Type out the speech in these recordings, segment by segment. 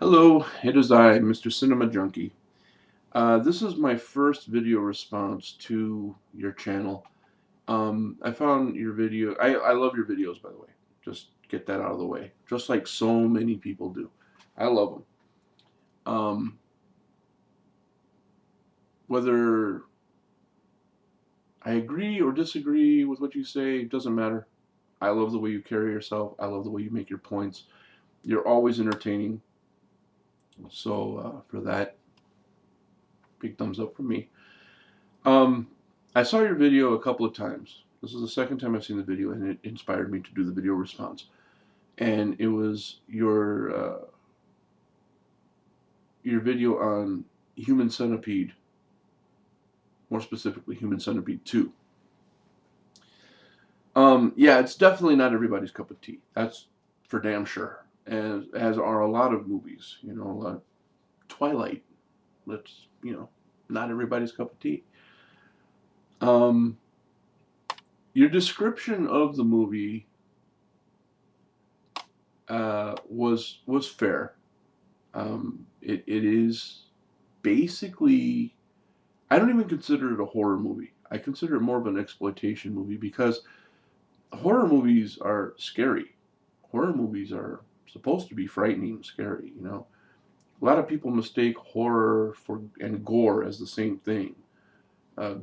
Hello, it is I, Mr. Cinema Junkie. This is my first video response to your channel. I found your video. I love your videos, by the way. Just get that out of the way. Just like so many people do. I love them. Whether I agree or disagree with what you say, doesn't matter. I love the way you carry yourself. I love the way you make your points. You're always entertaining. So for that, big thumbs up from me. Um, I saw your video a couple of times. This is the second time I've seen the video, and it inspired me to do the video response. And it was your video on Human Centipede, more specifically Human Centipede 2. Yeah, it's definitely not everybody's cup of tea. That's for damn sure. As are a lot of movies. Twilight. That's not everybody's cup of tea. Your description of the movie was fair. It is basically, I don't even consider it a horror movie. I consider it more of an exploitation movie because horror movies are scary. Horror movies are supposed to be frightening and scary. A lot of people mistake horror and gore as the same thing.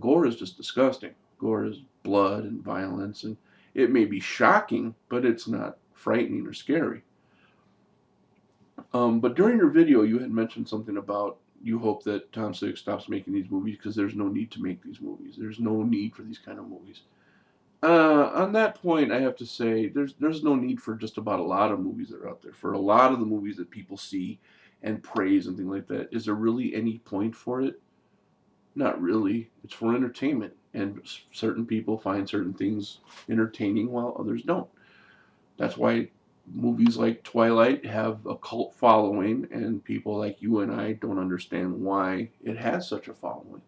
Gore is just disgusting. Gore is blood and violence, and it may be shocking, but it's not frightening or scary. But during your video, you had mentioned something about you hope that Tom Six stops making these movies because there's no need to make these movies. There's no need for these kind of movies. On that point, I have to say there's no need for just about a lot of movies that are out there. For a lot of the movies that people see and praise and things like that, is there really any point for it? Not really. It's for entertainment, and certain people find certain things entertaining while others don't. That's why movies like Twilight have a cult following, and people like you and I don't understand why it has such a following.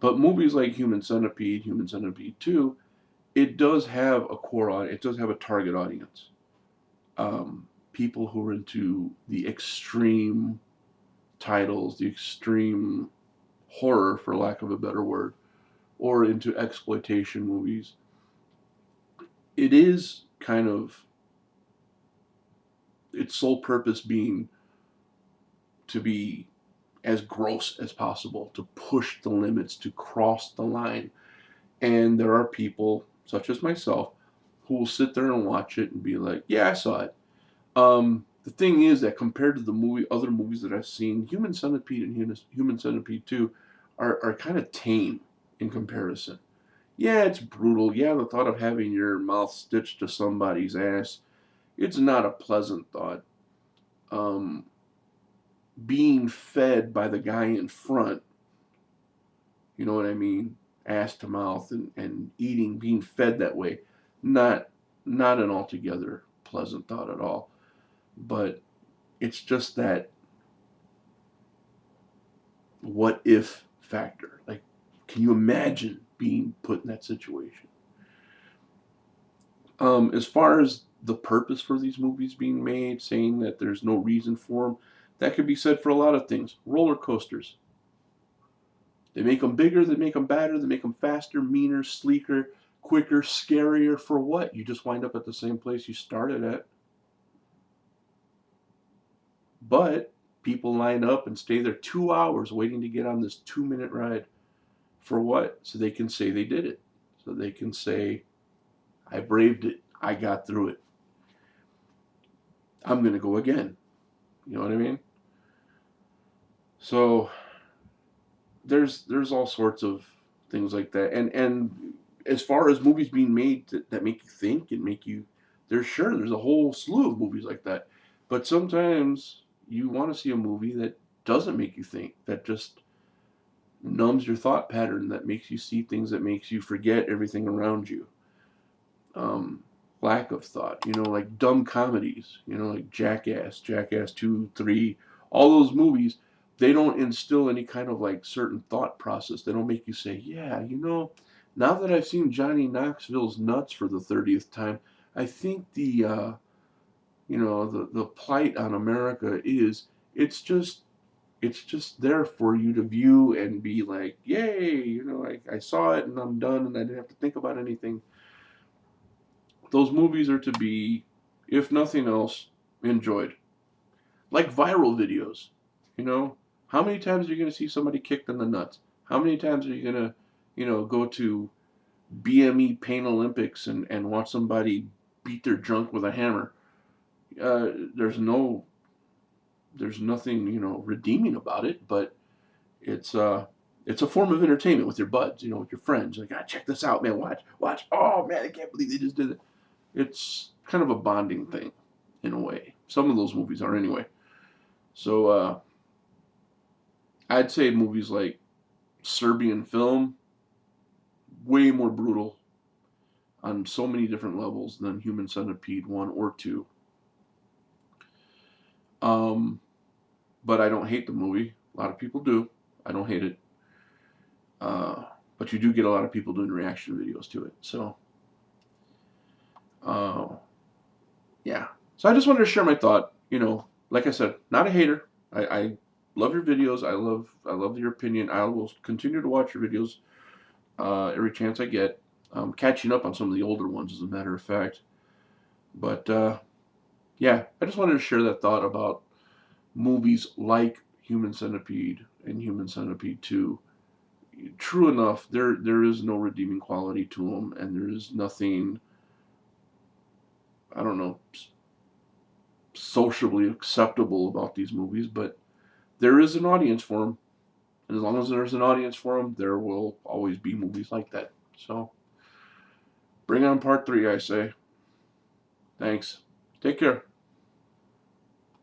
But movies like Human Centipede 2, it does have a core audience, it does have a target audience. People who are into the extreme titles, the extreme horror, for lack of a better word, or into exploitation movies. It is kind of its sole purpose being to be as gross as possible, to push the limits, to cross the line. And there are people, such as myself, who will sit there and watch it and be like, yeah, I saw it. The thing is that compared to the other movies that I've seen, Human Centipede and Human Centipede 2 are kind of tame in comparison. Yeah, it's brutal. Yeah, the thought of having your mouth stitched to somebody's ass, it's not a pleasant thought. Um, Being fed by the guy in front, you know what I mean? Ass to mouth and eating, being fed that way, not not an altogether pleasant thought at all. But it's just that what if factor. Like, can you imagine being put in that situation? As far as the purpose for these movies being made, saying that there's no reason for them, that could be said for a lot of things. Roller coasters. They make them bigger, they make them badder, they make them faster, meaner, sleeker, quicker, scarier. For what? You just wind up at the same place you started at. But people line up and stay there 2 hours waiting to get on this 2-minute ride. For what? So they can say they did it. So they can say, I braved it. I got through it. I'm going to go again. You know what I mean? So there's all sorts of things like that. And as far as movies being made that make you think and make you, there's a whole slew of movies like that. But sometimes you want to see a movie that doesn't make you think, that just numbs your thought pattern, that makes you see things, that makes you forget everything around you. Um, Lack of thought, like dumb comedies, like Jackass 2, 3, all those movies, they don't instill any kind of like certain thought process. They don't make you say, yeah, now that I've seen Johnny Knoxville's nuts for the 30th time, I think you know, the plight on America is, it's just it's just there for you to view and be like, yay, you know, I saw it and I'm done and I didn't have to think about anything. Those movies are to be, if nothing else, enjoyed. Like viral videos, you know? How many times are you going to see somebody kicked in the nuts? How many times are you going to, you know, go to BME Pain Olympics and watch somebody beat their junk with a hammer? Uh, there's no, there's nothing, you know, redeeming about it, but it's it's a form of entertainment with your buds, you know, with your friends. Like, ah, check this out, man. Watch. Oh man, I can't believe they just did it. It's kind of a bonding thing, in a way. Some of those movies are anyway. So I'd say movies like Serbian Film, way more brutal on so many different levels than Human Centipede 1 or 2. Um, but I don't hate the movie. A lot of people do. I don't hate it. Uh, but you do get a lot of people doing reaction videos to it. So, uh, yeah. So I just wanted to share my thought. You know, like I said, not a hater. I love your videos. I love your opinion. I will continue to watch your videos every chance I get. I'm catching up on some of the older ones, as a matter of fact. But yeah, I just wanted to share that thought about movies like Human Centipede and Human Centipede 2. True enough, there is no redeeming quality to them, and there is nothing, I don't know, socially acceptable about these movies, but there is an audience for them. And as long as there's an audience for them, there will always be movies like that. So, bring on part 3, I say. Thanks. Take care.